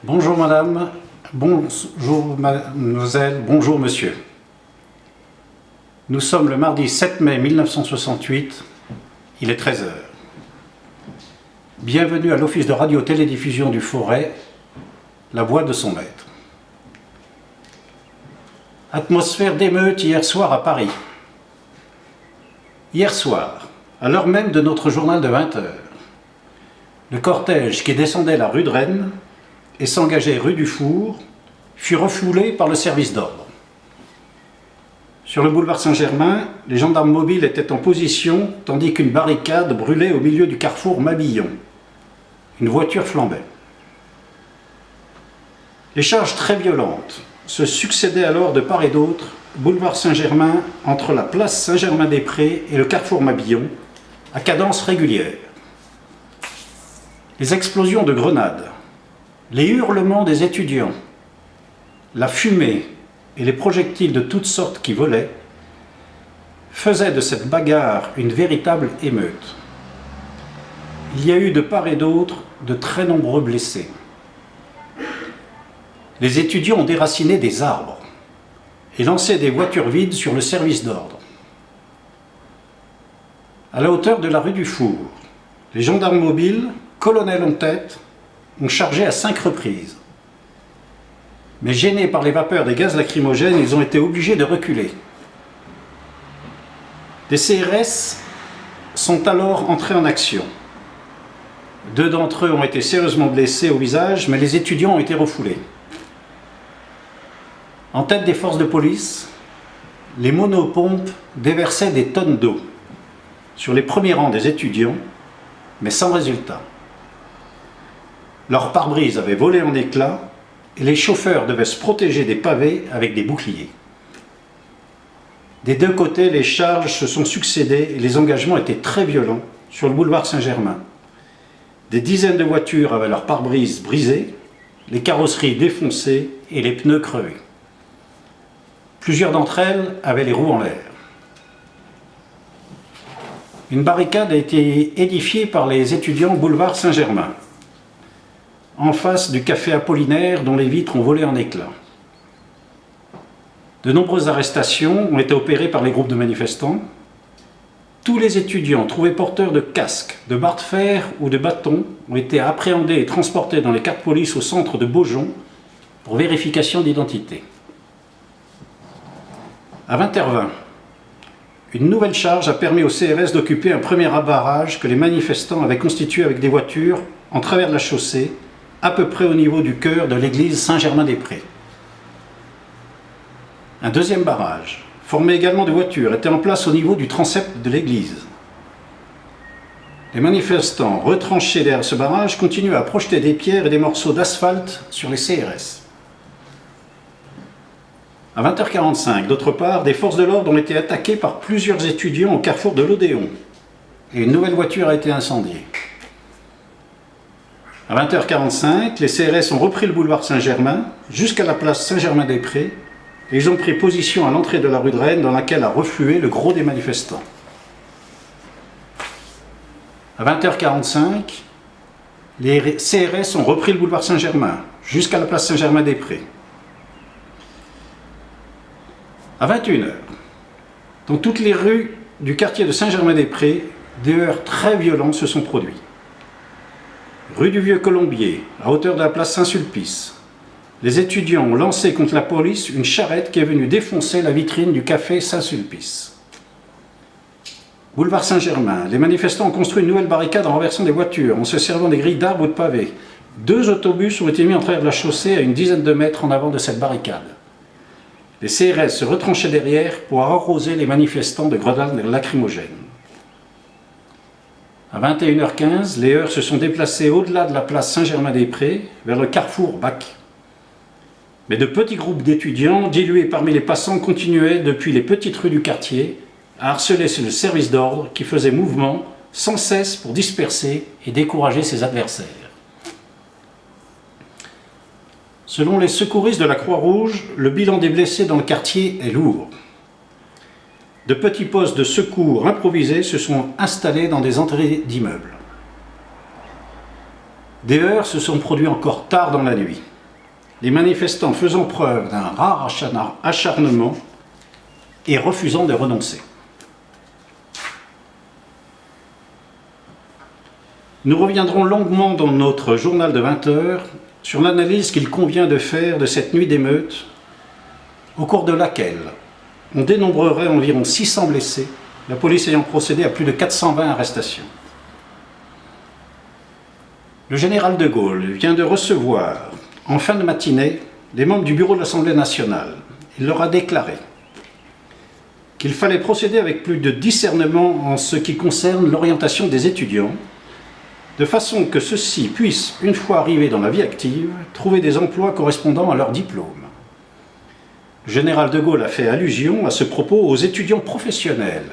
Bonjour madame, bonjour mademoiselle, bonjour monsieur. Nous sommes le mardi 7 mai 1968, il est 13 h. Bienvenue à l'office de radio-télédiffusion du Forêt, la voix de son maître. Atmosphère d'émeute hier soir à Paris. Hier soir, à l'heure même de notre journal de 20 h, le cortège qui descendait la rue de Rennes et s'engageait rue du Four fut refoulé par le service d'ordre. Sur le boulevard Saint-Germain, les gendarmes mobiles étaient en position tandis qu'une barricade brûlait au milieu du carrefour Mabillon. Une voiture flambait. Les charges très violentes se succédaient alors de part et d'autre, boulevard Saint-Germain entre la place Saint-Germain-des-Prés et le carrefour Mabillon, à cadence régulière. Les explosions de grenades, les hurlements des étudiants, la fumée et les projectiles de toutes sortes qui volaient faisaient de cette bagarre une véritable émeute. Il y a eu de part et d'autre de très nombreux blessés. Les étudiants ont déraciné des arbres et lancé des voitures vides sur le service d'ordre. À la hauteur de la rue du Four, les gendarmes mobiles, colonel en tête, ont chargé à 5 reprises. Mais gênés par les vapeurs des gaz lacrymogènes, ils ont été obligés de reculer. Des CRS sont alors entrés en action. 2 d'entre eux ont été sérieusement blessés au visage, mais les étudiants ont été refoulés. En tête des forces de police, les monopompes déversaient des tonnes d'eau sur les premiers rangs des étudiants, mais sans résultat. Leurs pare-brise avaient volé en éclats et les chauffeurs devaient se protéger des pavés avec des boucliers. Des 2 côtés, les charges se sont succédées et les engagements étaient très violents sur le boulevard Saint-Germain. Des dizaines de voitures avaient leurs pare-brise brisées, les carrosseries défoncées et les pneus crevés. Plusieurs d'entre elles avaient les roues en l'air. Une barricade a été édifiée par les étudiants au boulevard Saint-Germain, en face du café Apollinaire dont les vitres ont volé en éclats. De nombreuses arrestations ont été opérées par les groupes de manifestants. Tous les étudiants trouvés porteurs de casques, de barres de fer ou de bâtons ont été appréhendés et transportés dans les 4 polices au centre de Beaujon pour vérification d'identité. À 20 h 20, une nouvelle charge a permis au CRS d'occuper un premier barrage que les manifestants avaient constitué avec des voitures en travers de la chaussée, à peu près au niveau du chœur de l'église Saint-Germain-des-Prés. Un deuxième barrage, formé également de voitures, était en place au niveau du transept de l'église. Les manifestants retranchés derrière ce barrage continuaient à projeter des pierres et des morceaux d'asphalte sur les CRS. À 20 h 45, d'autre part, des forces de l'ordre ont été attaquées par plusieurs étudiants au carrefour de l'Odéon et une nouvelle voiture a été incendiée. À 20 h 45, les CRS ont repris le boulevard Saint-Germain jusqu'à la place Saint-Germain-des-Prés et ils ont pris position à l'entrée de la rue de Rennes dans laquelle a reflué le gros des manifestants. À 20 h 45, les CRS ont repris le boulevard Saint-Germain jusqu'à la place Saint-Germain-des-Prés. À 21 h, dans toutes les rues du quartier de Saint-Germain-des-Prés, des heurts très violents se sont produits. Rue du Vieux-Colombier, à hauteur de la place Saint-Sulpice, les étudiants ont lancé contre la police une charrette qui est venue défoncer la vitrine du café Saint-Sulpice. Boulevard Saint-Germain, les manifestants ont construit une nouvelle barricade en renversant des voitures, en se servant des grilles d'arbres ou de pavés. 2 autobus ont été mis en travers de la chaussée à une dizaine de mètres en avant de cette barricade. Les CRS se retranchaient derrière pour arroser les manifestants de grenades lacrymogènes. À 21 h 15, les heurts se sont déplacés au-delà de la place Saint-Germain-des-Prés, vers le carrefour Bac. Mais de petits groupes d'étudiants, dilués parmi les passants, continuaient depuis les petites rues du quartier à harceler le service d'ordre qui faisait mouvement sans cesse pour disperser et décourager ses adversaires. Selon les secouristes de la Croix-Rouge, le bilan des blessés dans le quartier est lourd. De petits postes de secours improvisés se sont installés dans des entrées d'immeubles. Des heurts se sont produits encore tard dans la nuit. les manifestants faisant preuve d'un rare acharnement et refusant de renoncer. Nous reviendrons longuement dans notre journal de 20 heures sur l'analyse qu'il convient de faire de cette nuit d'émeute, au cours de laquelle on dénombrerait environ 600 blessés, la police ayant procédé à plus de 420 arrestations. Le général de Gaulle vient de recevoir, en fin de matinée, les membres du bureau de l'Assemblée nationale. Il leur a déclaré qu'il fallait procéder avec plus de discernement en ce qui concerne l'orientation des étudiants, de façon que ceux-ci puissent, une fois arrivés dans la vie active, trouver des emplois correspondant à leur diplôme. Le général de Gaulle a fait allusion à ce propos aux étudiants professionnels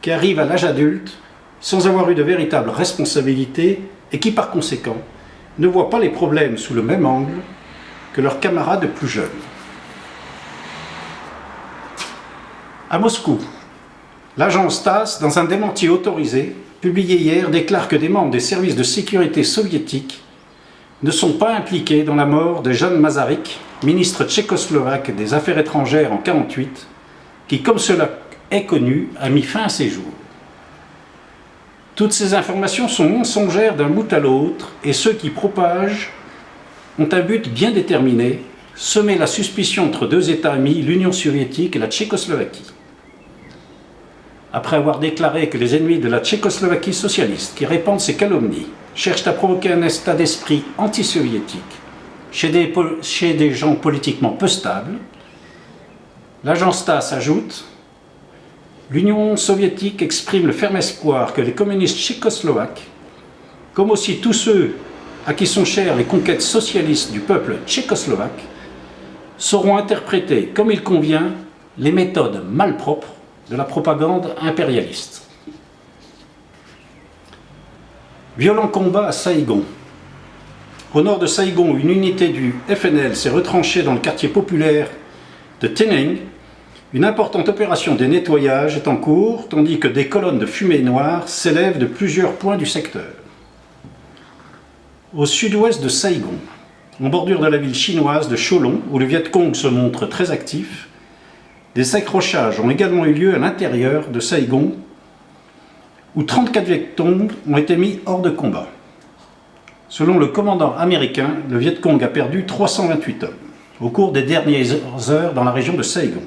qui arrivent à l'âge adulte sans avoir eu de véritable responsabilité et qui, par conséquent, ne voient pas les problèmes sous le même angle que leurs camarades plus jeunes. À Moscou, l'agence TASS, dans un démenti autorisé, publié hier, déclare que des membres des services de sécurité soviétiques ne sont pas impliqués dans la mort de Jan Masaryk, ministre tchécoslovaque des Affaires étrangères en 1948, qui, comme cela est connu, a mis fin à ses jours. Toutes ces informations sont mensongères d'un bout à l'autre, et ceux qui propagent ont un but bien déterminé, semer la suspicion entre deux États amis, l'Union soviétique et la Tchécoslovaquie. Après avoir déclaré que les ennemis de la Tchécoslovaquie socialiste qui répandent ces calomnies cherchent à provoquer un état d'esprit anti-soviétique chez des gens politiquement peu stables, l'agence TASS ajoute « L'Union soviétique exprime le ferme espoir que les communistes tchécoslovaques, comme aussi tous ceux à qui sont chères les conquêtes socialistes du peuple tchécoslovaque, sauront interpréter comme il convient les méthodes malpropres de la propagande impérialiste. » Violent combat à Saïgon. Au nord de Saïgon, une unité du FNL s'est retranchée dans le quartier populaire de Tinning. Une importante opération de nettoyage est en cours, tandis que des colonnes de fumée noire s'élèvent de plusieurs points du secteur. Au sud-ouest de Saïgon, en bordure de la ville chinoise de Cholon, où le Viet Cong se montre très actif, des accrochages ont également eu lieu à l'intérieur de Saïgon, où 34 Viet Cong ont été mis hors de combat. Selon le commandant américain, le Viet Cong a perdu 328 hommes au cours des dernières heures dans la région de Saïgon.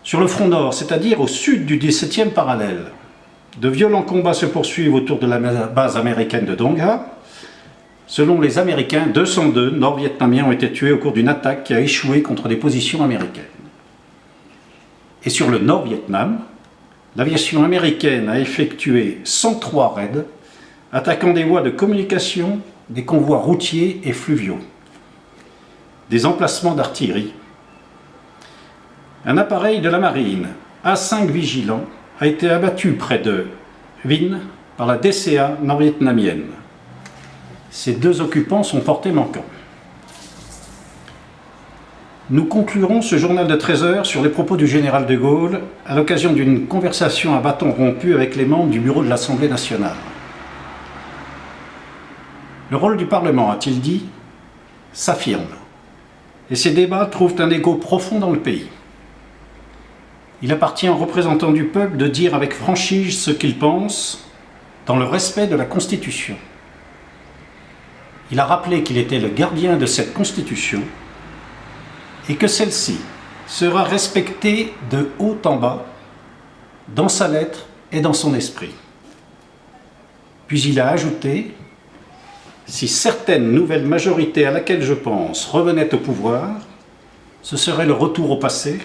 Sur le front nord, c'est-à-dire au sud du 17e parallèle, de violents combats se poursuivent autour de la base américaine de Dong Ha. Selon les Américains, 202 Nord-Vietnamiens ont été tués au cours d'une attaque qui a échoué contre des positions américaines. Et sur le Nord-Vietnam, l'aviation américaine a effectué 103 raids, attaquant des voies de communication, des convois routiers et fluviaux, des emplacements d'artillerie. Un appareil de la marine, A5 Vigilant, a été abattu près de Vinh par la DCA nord-vietnamienne. Ces deux occupants sont portés manquants. Nous conclurons ce journal de 13 heures sur les propos du général de Gaulle à l'occasion d'une conversation à bâton rompu avec les membres du bureau de l'Assemblée nationale. Le rôle du Parlement, a-t-il dit, s'affirme, et ces débats trouvent un écho profond dans le pays. Il appartient aux représentants du peuple de dire avec franchise ce qu'ils pensent dans le respect de la Constitution. Il a rappelé qu'il était le gardien de cette Constitution et que celle-ci sera respectée de haut en bas, dans sa lettre et dans son esprit. Puis il a ajouté « Si certaines nouvelles majorités à laquelle je pense revenaient au pouvoir, ce serait le retour au passé,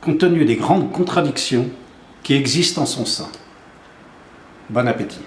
compte tenu des grandes contradictions qui existent en son sein. » Bon appétit.